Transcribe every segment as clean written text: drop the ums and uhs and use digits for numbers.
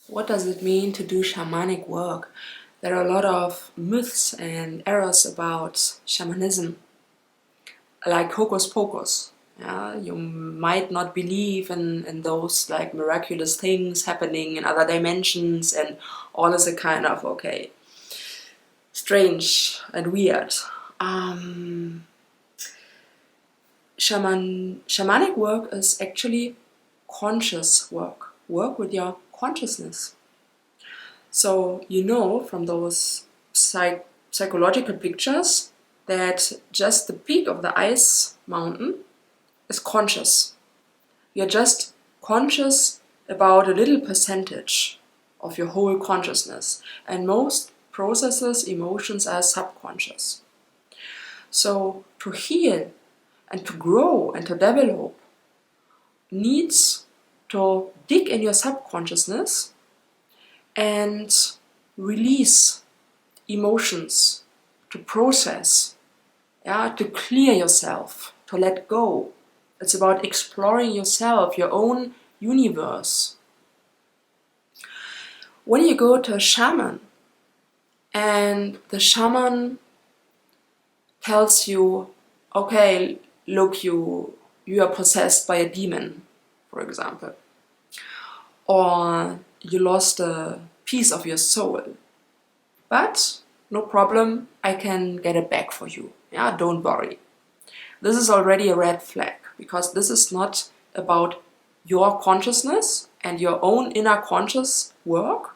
What does it mean to do shamanic work? There are a lot of myths and errors about shamanism, like hocus pocus. Yeah, you might not believe in those like miraculous things happening in other dimensions, and all is a kind of okay, strange and weird. Shamanic work is actually conscious work with your consciousness. So you know from those psychological pictures that just the peak of the ice mountain is conscious. You're just conscious about a little percentage of your whole consciousness, and most processes, emotions are subconscious. So to heal and to grow and to develop needs to dig in your subconsciousness and release emotions, to process, to clear yourself, to let go. It's about exploring yourself, your own universe. When you go to a shaman and the shaman tells you, okay, look, you are possessed by a demon, for example, or you lost a piece of your soul, but no problem, I can get it back for you. Yeah, don't worry. This is already a red flag, because this is not about your consciousness and your own inner conscious work.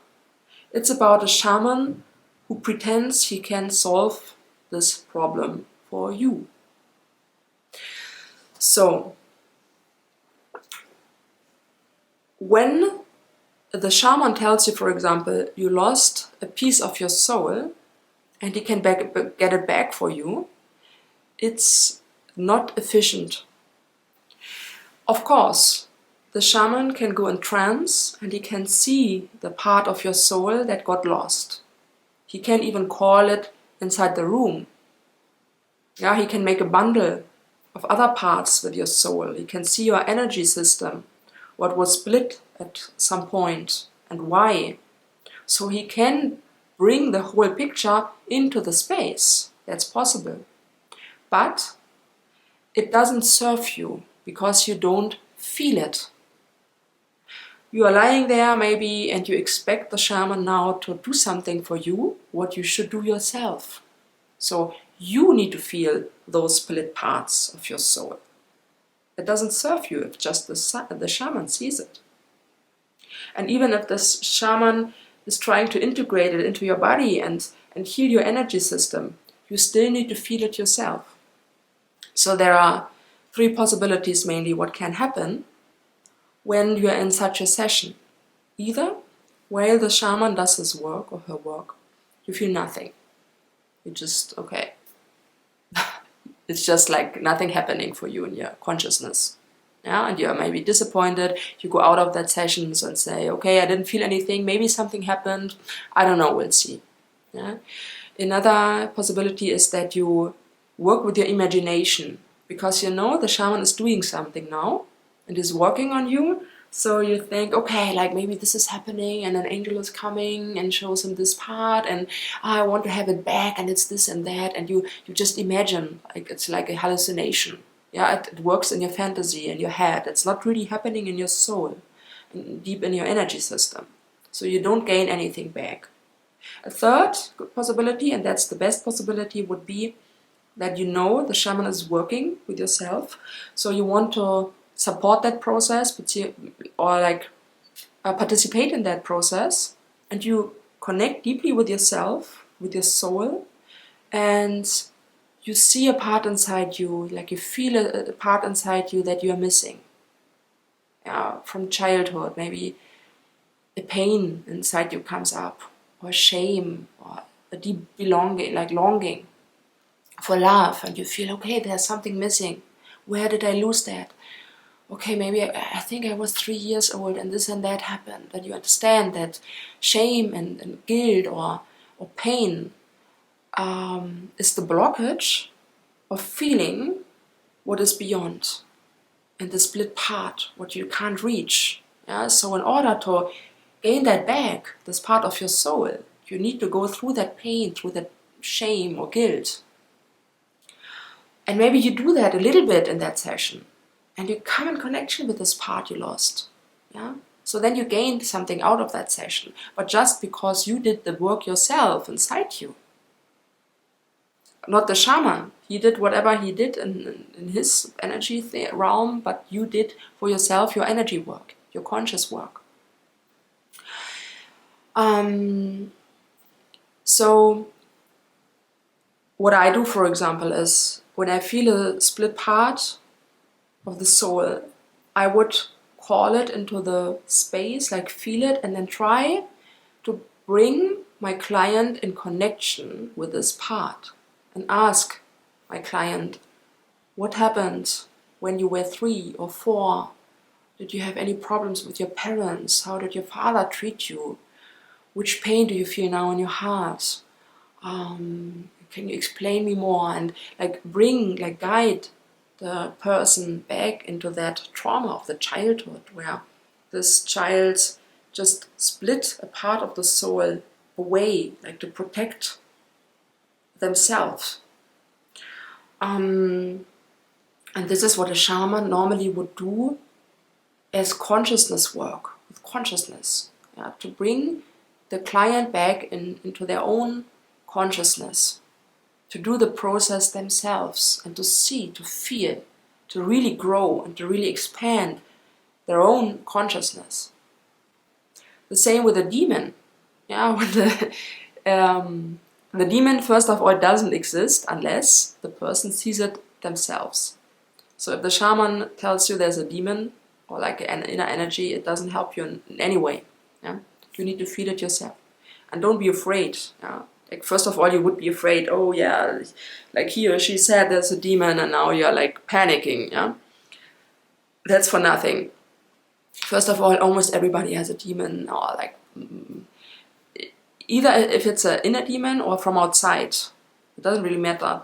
It's about a shaman who pretends he can solve this problem for you. So, when the shaman tells you, for example, you lost a piece of your soul and he can get it back for you, it's not efficient. Of course, the shaman can go in trance and he can see the part of your soul that got lost. He can even call it inside the room. Yeah, he can make a bundle of other parts with your soul. He can see your energy system, what was split at some point and why. So he can bring the whole picture into the space. That's possible. But it doesn't serve you because you don't feel it. You are lying there maybe and you expect the shaman now to do something for you, what you should do yourself. So you need to feel those split parts of your soul. It doesn't serve you if just the shaman sees it. And even if this shaman is trying to integrate it into your body and heal your energy system, you still need to feel it yourself. So there are three possibilities mainly what can happen when you are in such a session. Either while the shaman does his work or her work, you feel nothing. You just, okay. It's just like nothing happening for you in your consciousness. Yeah, and you're maybe disappointed. You go out of that session and say, okay, I didn't feel anything. Maybe something happened. I don't know. We'll see. Yeah. Another possibility is that you work with your imagination, because you know the shaman is doing something now and is working on you. So you think, okay, like maybe this is happening and an angel is coming and shows him this part and I want to have it back and it's this and that, and you just imagine, like it's like a hallucination. Yeah, it works in your fantasy, in your head. It's not really happening in your soul, deep in your energy system. So you don't gain anything back. A third possibility, and that's the best possibility, would be that you know the shaman is working with yourself. So you want to support that process, or like participate in that process, and you connect deeply with yourself, with your soul, and you see a part inside you, like you feel a part inside you that you are missing. From childhood, maybe a pain inside you comes up, or shame, or a deep belonging, like longing for love, and you feel, okay, there's something missing. Where did I lose that? Okay, maybe I think I was 3 years old and this and that happened. And you understand that shame and guilt or pain is the blockage of feeling what is beyond, and the split part, what you can't reach. Yeah? So in order to gain that back, this part of your soul, you need to go through that pain, through that shame or guilt. And maybe you do that a little bit in that session, and you come in connection with this part you lost. Yeah? So then you gained something out of that session, but just because you did the work yourself inside you. Not the shaman. He did whatever he did in his energy realm, but you did for yourself your energy work, your conscious work. So what I do, for example, is when I feel a split part of the soul, I would call it into the space, like feel it, and then try to bring my client in connection with this part and ask my client, what happened when you were 3 or 4? Did you have any problems with your parents? How did your father treat you? Which pain do you feel now in your heart? Can you explain me more? And like guide the person back into that trauma of the childhood, where this child just split a part of the soul away, like to protect themselves. And this is what a shaman normally would do as consciousness work, with consciousness, yeah, to bring the client back into their own consciousness, to do the process themselves and to see, to feel, to really grow and to really expand their own consciousness. The same with a demon. Yeah, when the demon, first of all, doesn't exist unless the person sees it themselves. So if the shaman tells you there's a demon or like an inner energy, it doesn't help you in any way. Yeah? You need to feel it yourself. And don't be afraid. Yeah? Like, first of all, you would be afraid, oh yeah, like he or she said there's a demon and now you're like panicking. Yeah? That's for nothing. First of all, almost everybody has a demon, or like either if it's an inner demon or from outside. It doesn't really matter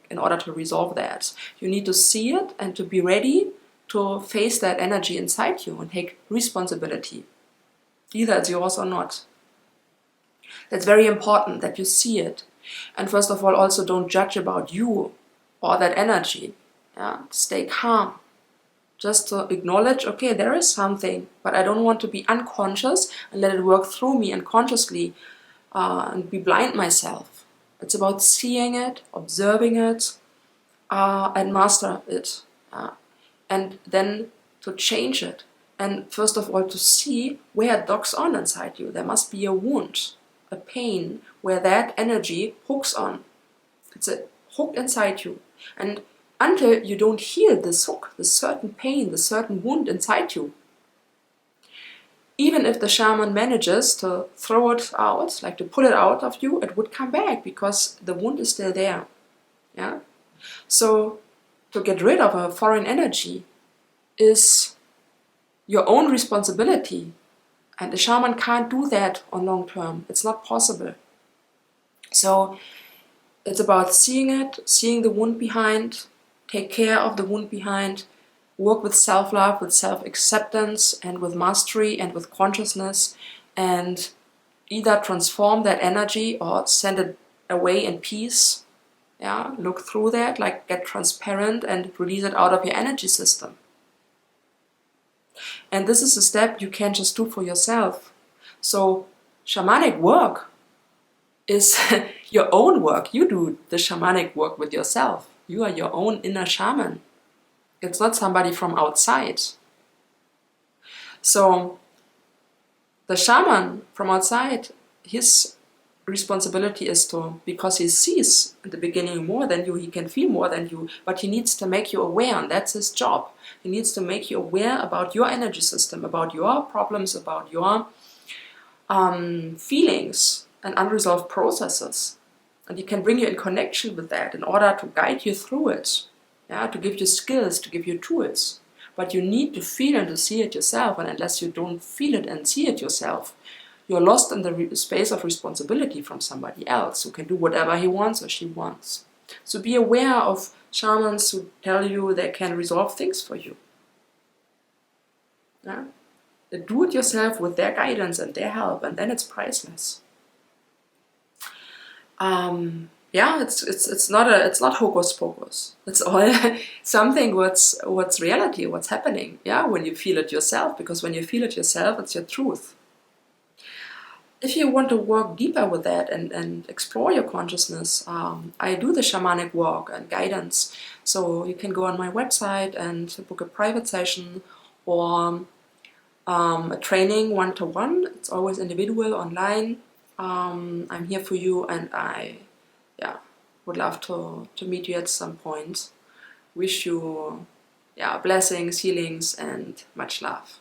in order to resolve that. You need to see it and to be ready to face that energy inside you and take responsibility. Either it's yours or not. That's very important that you see it. And first of all, also don't judge about you or that energy. Yeah? Stay calm. Just to acknowledge, okay, there is something, but I don't want to be unconscious and let it work through me unconsciously and be blind myself. It's about seeing it, observing it, and master it. And then to change it. And first of all, to see where it docks on inside you. There must be a wound, a pain, where that energy hooks on. It's a hook inside you. And until you don't heal this hook, this certain pain, this certain wound inside you, even if the shaman manages to throw it out, like to pull it out of you, it would come back because the wound is still there. Yeah? So to get rid of a foreign energy is your own responsibility. And the shaman can't do that on long term. It's not possible. So it's about seeing it, seeing the wound behind, take care of the wound behind, work with self-love, with self-acceptance, and with mastery and with consciousness, and either transform that energy or send it away in peace. Yeah, look through that, like get transparent and release it out of your energy system. And this is a step you can just do for yourself. So shamanic work is your own work. You do the shamanic work with yourself. You are your own inner shaman. It's not somebody from outside. So the shaman from outside, his responsibility is to, because he sees in the beginning more than you, he can feel more than you, but he needs to make you aware, and that's his job. He needs to make you aware about your energy system, about your problems, about your feelings and unresolved processes. And he can bring you in connection with that in order to guide you through it, yeah, to give you skills, to give you tools. But you need to feel and to see it yourself, and unless you don't feel it and see it yourself, you're lost in the space of responsibility from somebody else who can do whatever he wants or she wants. So be aware of shamans who tell you they can resolve things for you. Yeah? do it yourself with their guidance and their help, and then it's priceless. Yeah, it's not hocus pocus. It's all something what's reality, what's happening. Yeah, when you feel it yourself, because when you feel it yourself, it's your truth. If you want to work deeper with that and explore your consciousness, I do the shamanic work and guidance. So you can go on my website and book a private session or a training one-to-one. It's always individual, online. I'm here for you, and I would love to meet you at some point. Wish you blessings, healings, and much love.